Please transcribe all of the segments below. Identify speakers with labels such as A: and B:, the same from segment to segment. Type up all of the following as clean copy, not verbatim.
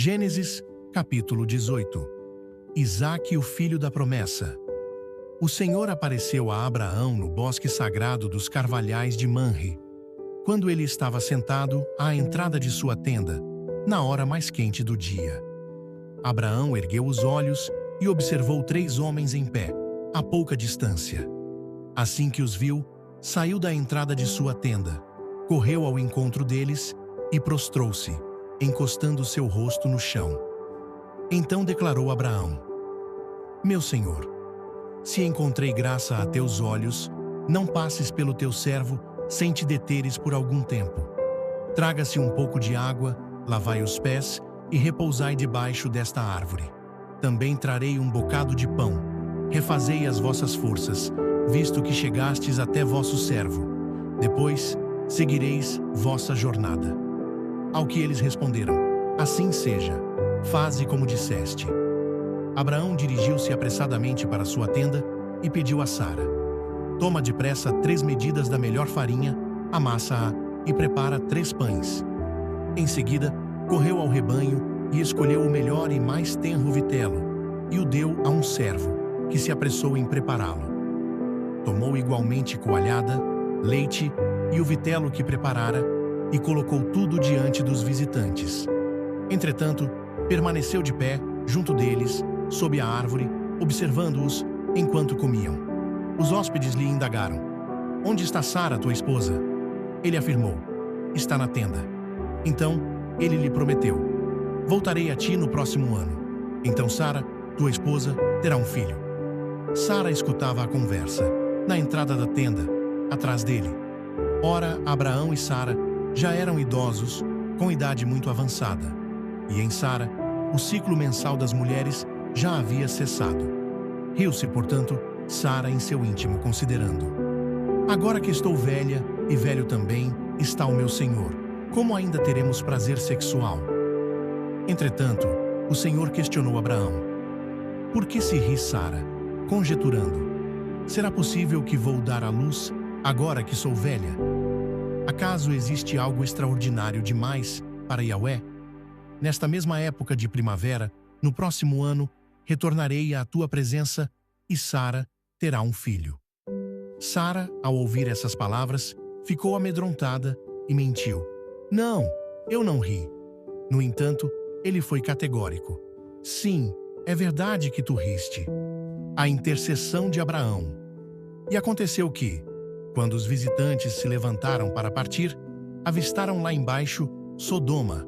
A: Gênesis, capítulo 18. Isaque, o filho da promessa. O Senhor apareceu a Abraão no bosque sagrado dos carvalhais de Manre, quando ele estava sentado à entrada de sua tenda, na hora mais quente do dia. Abraão ergueu os olhos e observou 3 homens em pé, a pouca distância. Assim que os viu, saiu da entrada de sua tenda, correu ao encontro deles e prostrou-se, encostando seu rosto no chão. Então declarou Abraão: Meu Senhor, se encontrei graça a teus olhos, não passes pelo teu servo sem te deteres por algum tempo. Traga-se um pouco de água, lavai os pés e repousai debaixo desta árvore. Também trarei um bocado de pão. Refazei as vossas forças, visto que chegastes até vosso servo. Depois seguireis vossa jornada. Ao que eles responderam: Assim seja, faze como disseste. Abraão dirigiu-se apressadamente para sua tenda e pediu a Sara: Toma depressa 3 medidas da melhor farinha, amassa-a e prepara 3 pães. Em seguida, correu ao rebanho e escolheu o melhor e mais tenro vitelo, e o deu a um servo, que se apressou em prepará-lo. Tomou igualmente coalhada, leite e o vitelo que preparara, e colocou tudo diante dos visitantes. Entretanto, permaneceu de pé, junto deles, sob a árvore, observando-os enquanto comiam. Os hóspedes lhe indagaram: Onde está Sara, tua esposa? Ele afirmou: Está na tenda. Então, ele lhe prometeu: Voltarei a ti no próximo ano. Então Sara, tua esposa, terá um filho. Sara escutava a conversa, na entrada da tenda, atrás dele. Ora, Abraão e Sara já eram idosos, com idade muito avançada. E em Sara, o ciclo mensal das mulheres já havia cessado. Riu-se, portanto, Sara em seu íntimo, considerando: Agora que estou velha, e velho também está o meu Senhor, como ainda teremos prazer sexual? Entretanto, o Senhor questionou Abraão: Por que se ri Sara, conjeturando: Será possível que vou dar à luz, agora que sou velha? Acaso existe algo extraordinário demais para Yahweh? Nesta mesma época de primavera, no próximo ano, retornarei à tua presença e Sara terá um filho. Sara, ao ouvir essas palavras, ficou amedrontada e mentiu: Não, eu não ri. No entanto, ele foi categórico: Sim, é verdade que tu riste. A intercessão de Abraão. E aconteceu que, quando os visitantes se levantaram para partir, avistaram lá embaixo Sodoma,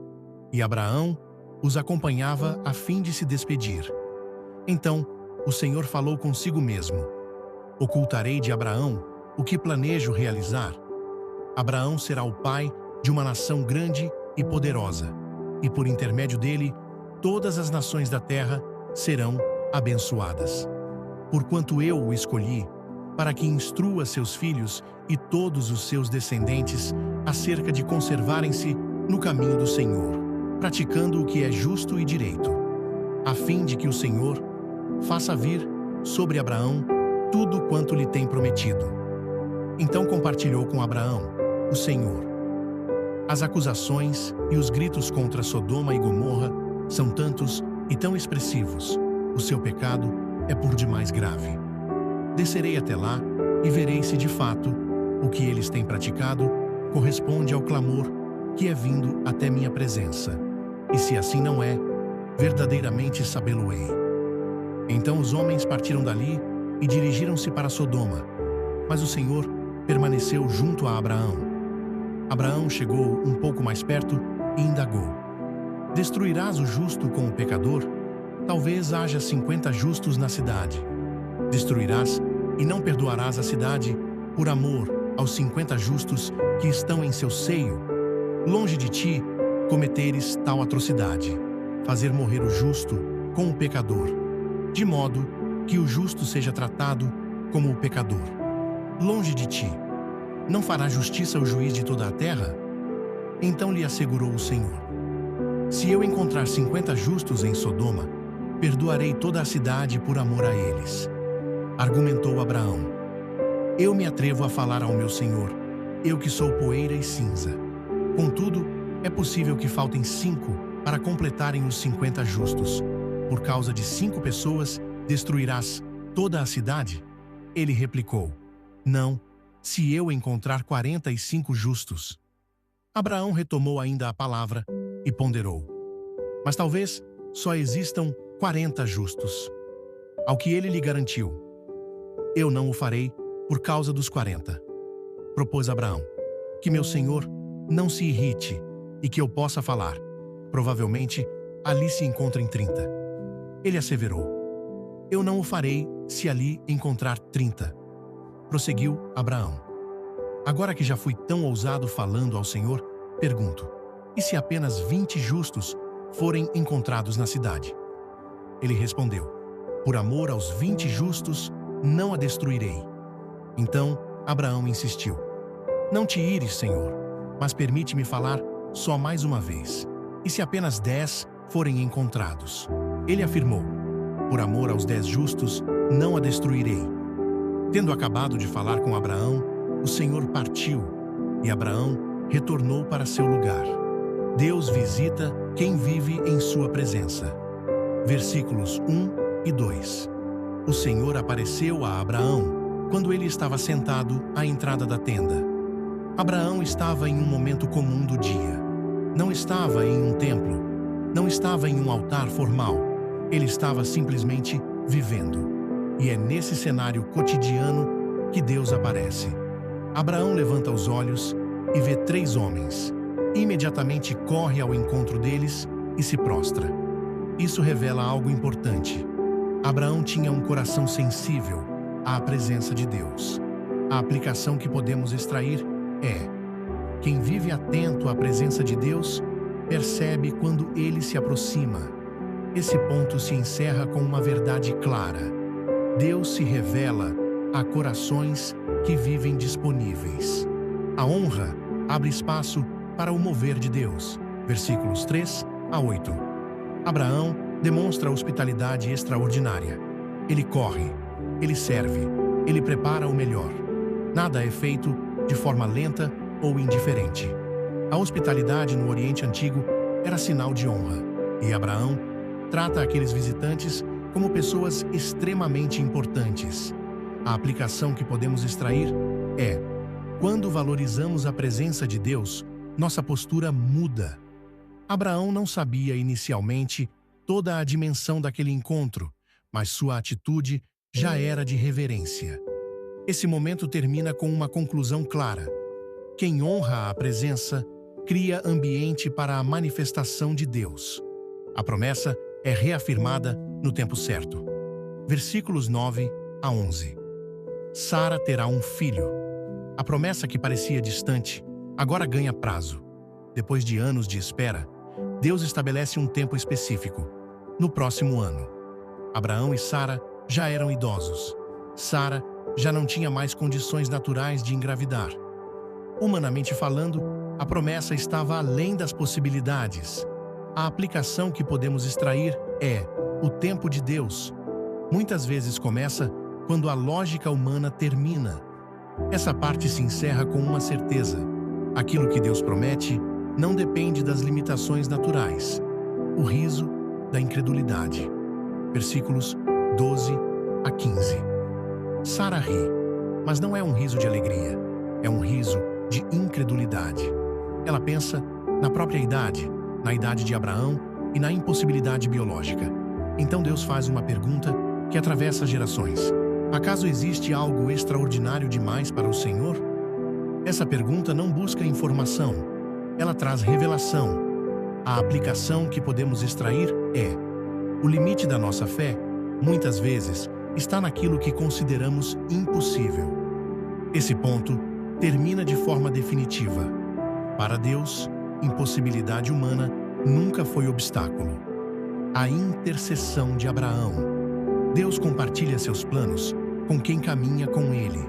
A: e Abraão os acompanhava a fim de se despedir. Então, o Senhor falou consigo mesmo: Ocultarei de Abraão o que planejo realizar. Abraão será o pai de uma nação grande e poderosa, e por intermédio dele, todas as nações da terra serão abençoadas. Porquanto eu o escolhi, para que instrua seus filhos e todos os seus descendentes acerca de conservarem-se no caminho do Senhor, praticando o que é justo e direito, a fim de que o Senhor faça vir sobre Abraão tudo quanto lhe tem prometido. Então compartilhou com Abraão o Senhor. As acusações e os gritos contra Sodoma e Gomorra são tantos e tão expressivos. O seu pecado é por demais grave. Descerei até lá e verei se de fato o que eles têm praticado corresponde ao clamor que é vindo até minha presença. E se assim não é, verdadeiramente sabê-lo-ei. Então os homens partiram dali e dirigiram-se para Sodoma, mas o Senhor permaneceu junto a Abraão. Abraão chegou um pouco mais perto e indagou: Destruirás o justo com o pecador? Talvez haja 50 justos na cidade. Destruirás e não perdoarás a cidade por amor aos 50 justos que estão em seu seio? Longe de ti cometeres tal atrocidade, fazer morrer o justo com o pecador, de modo que o justo seja tratado como o pecador. Longe de ti. Não fará justiça o juiz de toda a terra? Então lhe assegurou o Senhor: Se eu encontrar 50 justos em Sodoma, perdoarei toda a cidade por amor a eles. Argumentou Abraão: Eu me atrevo a falar ao meu Senhor, eu que sou poeira e cinza. Contudo, é possível que faltem 5 para completarem os 50 justos. Por causa de 5 pessoas, destruirás toda a cidade? Ele replicou: Não, se eu encontrar 45 justos. Abraão retomou ainda a palavra e ponderou: Mas talvez só existam 40 justos. Ao que ele lhe garantiu: Eu não o farei por causa dos 40. Propôs Abraão: Que meu senhor não se irrite e que eu possa falar. Provavelmente ali se encontrem 30. Ele asseverou: Eu não o farei se ali encontrar 30. Prosseguiu Abraão: Agora que já fui tão ousado falando ao Senhor, pergunto: E se apenas 20 justos forem encontrados na cidade? Ele respondeu: Por amor aos 20 justos, não a destruirei. Então Abraão insistiu: Não te ires, Senhor, mas permite-me falar só mais uma vez. E se apenas 10 forem encontrados? Ele afirmou: Por amor aos 10 justos, não a destruirei. Tendo acabado de falar com Abraão, o Senhor partiu, e Abraão retornou para seu lugar. Deus visita quem vive em sua presença. Versículos 1 e 2. O Senhor apareceu a Abraão quando ele estava sentado à entrada da tenda. Abraão estava em um momento comum do dia. Não estava em um templo, não estava em um altar formal. Ele estava simplesmente vivendo. E é nesse cenário cotidiano que Deus aparece. Abraão levanta os olhos e vê 3 homens. Imediatamente corre ao encontro deles e se prostra. Isso revela algo importante. Abraão tinha um coração sensível à presença de Deus. A aplicação que podemos extrair é: quem vive atento à presença de Deus percebe quando ele se aproxima. Esse ponto se encerra com uma verdade clara: Deus se revela a corações que vivem disponíveis. A honra abre espaço para o mover de Deus. Versículos 3 a 8. Abraão demonstra hospitalidade extraordinária. Ele corre, ele serve, ele prepara o melhor. Nada é feito de forma lenta ou indiferente. A hospitalidade no Oriente Antigo era sinal de honra, e Abraão trata aqueles visitantes como pessoas extremamente importantes. A aplicação que podemos extrair é: quando valorizamos a presença de Deus, nossa postura muda. Abraão não sabia inicialmente toda a dimensão daquele encontro, mas sua atitude já era de reverência. Esse momento termina com uma conclusão clara: quem honra a presença cria ambiente para a manifestação de Deus. A promessa é reafirmada no tempo certo. Versículos 9 a 11. Sara terá um filho. A promessa que parecia distante agora ganha prazo. Depois de anos de espera, Deus estabelece um tempo específico: no próximo ano. Abraão e Sara já eram idosos. Sara já não tinha mais condições naturais de engravidar. Humanamente falando, a promessa estava além das possibilidades. A aplicação que podemos extrair é: o tempo de Deus muitas vezes começa quando a lógica humana termina. Essa parte se encerra com uma certeza: aquilo que Deus promete não depende das limitações naturais. O riso da incredulidade. Versículos 12 a 15. Sara ri, mas não é um riso de alegria, é um riso de incredulidade. Ela pensa na própria idade, na idade de Abraão e na impossibilidade biológica. Então Deus faz uma pergunta que atravessa gerações: acaso existe algo extraordinário demais para o Senhor? Essa pergunta não busca informação, ela traz revelação. A aplicação que podemos extrair é: o limite da nossa fé, muitas vezes, está naquilo que consideramos impossível. Esse ponto termina de forma definitiva. Para Deus, impossibilidade humana nunca foi obstáculo. A intercessão de Abraão. Deus compartilha seus planos com quem caminha com ele.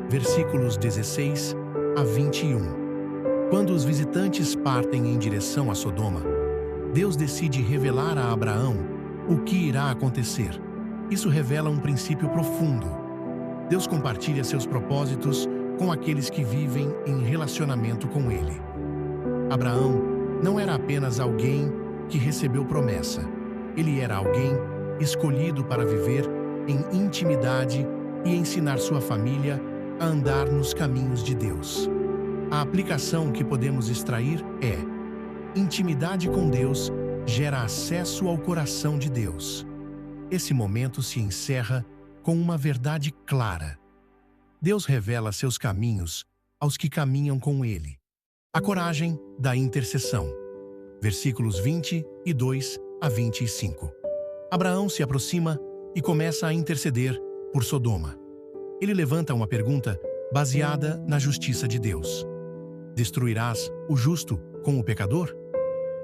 A: Versículos 16 a 21. Quando os visitantes partem em direção a Sodoma, Deus decide revelar a Abraão o que irá acontecer. Isso revela um princípio profundo. Deus compartilha seus propósitos com aqueles que vivem em relacionamento com Ele. Abraão não era apenas alguém que recebeu promessa. Ele era alguém escolhido para viver em intimidade e ensinar sua família a andar nos caminhos de Deus. A aplicação que podemos extrair é: intimidade com Deus gera acesso ao coração de Deus. Esse momento se encerra com uma verdade clara. Deus revela seus caminhos aos que caminham com Ele. A coragem da intercessão. Versículos 22 a 25. Abraão se aproxima e começa a interceder por Sodoma. Ele levanta uma pergunta baseada na justiça de Deus: destruirás o justo com o pecador?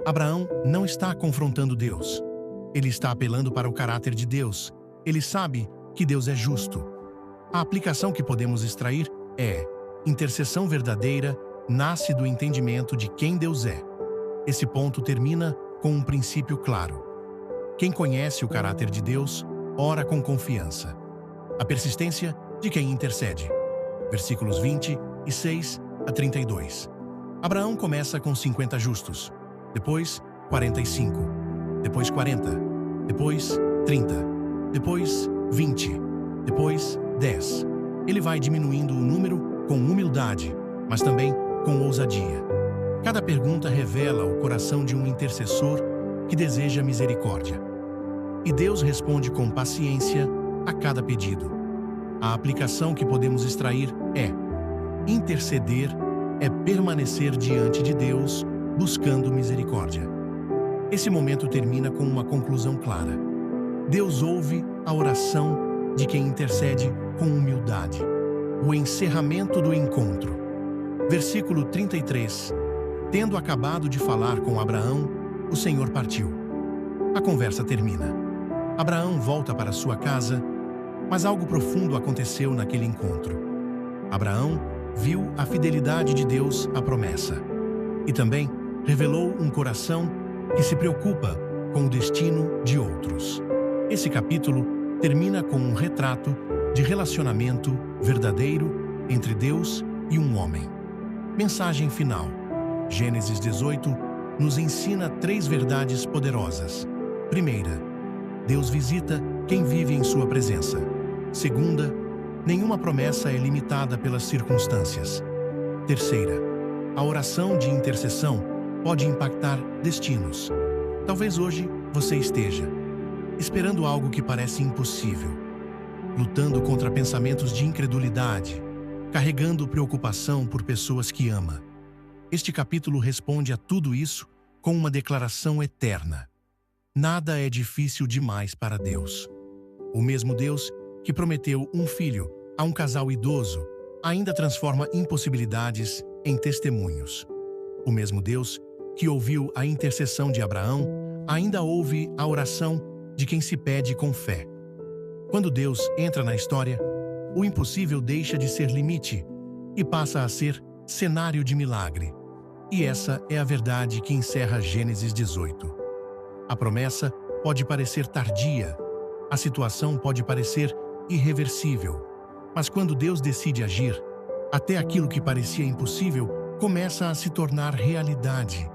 A: Abraão não está confrontando Deus. Ele está apelando para o caráter de Deus. Ele sabe que Deus é justo. A aplicação que podemos extrair é: intercessão verdadeira nasce do entendimento de quem Deus é. Esse ponto termina com um princípio claro. Quem conhece o caráter de Deus, ora com confiança. A persistência de quem intercede. Versículos 26 a 32. Abraão começa com 50 justos, depois 45, depois 40, depois 30, depois 20, depois 10. Ele vai diminuindo o número com humildade, mas também com ousadia. Cada pergunta revela o coração de um intercessor que deseja misericórdia. E Deus responde com paciência a cada pedido. A aplicação que podemos extrair é: interceder é permanecer diante de Deus, buscando misericórdia. Esse momento termina com uma conclusão clara. Deus ouve a oração de quem intercede com humildade. O encerramento do encontro. Versículo 33. Tendo acabado de falar com Abraão, o Senhor partiu. A conversa termina. Abraão volta para sua casa, mas algo profundo aconteceu naquele encontro. Abraão viu a fidelidade de Deus à promessa e também revelou um coração que se preocupa com o destino de outros. Esse capítulo termina com um retrato de relacionamento verdadeiro entre Deus e um homem. Mensagem final. Gênesis 18 nos ensina 3 verdades poderosas. Primeira, Deus visita quem vive em sua presença. Segunda, nenhuma promessa é limitada pelas circunstâncias. Terceira, a oração de intercessão pode impactar destinos. Talvez hoje você esteja esperando algo que parece impossível, lutando contra pensamentos de incredulidade, carregando preocupação por pessoas que ama. Este capítulo responde a tudo isso com uma declaração eterna. Nada é difícil demais para Deus. O mesmo Deus que prometeu um filho a um casal idoso ainda transforma impossibilidades em testemunhos. O mesmo Deus que ouviu a intercessão de Abraão ainda ouve a oração de quem se pede com fé. Quando Deus entra na história, o impossível deixa de ser limite e passa a ser cenário de milagre. E essa é a verdade que encerra Gênesis 18. A promessa pode parecer tardia, a situação pode parecer irreversível, mas quando Deus decide agir, até aquilo que parecia impossível começa a se tornar realidade.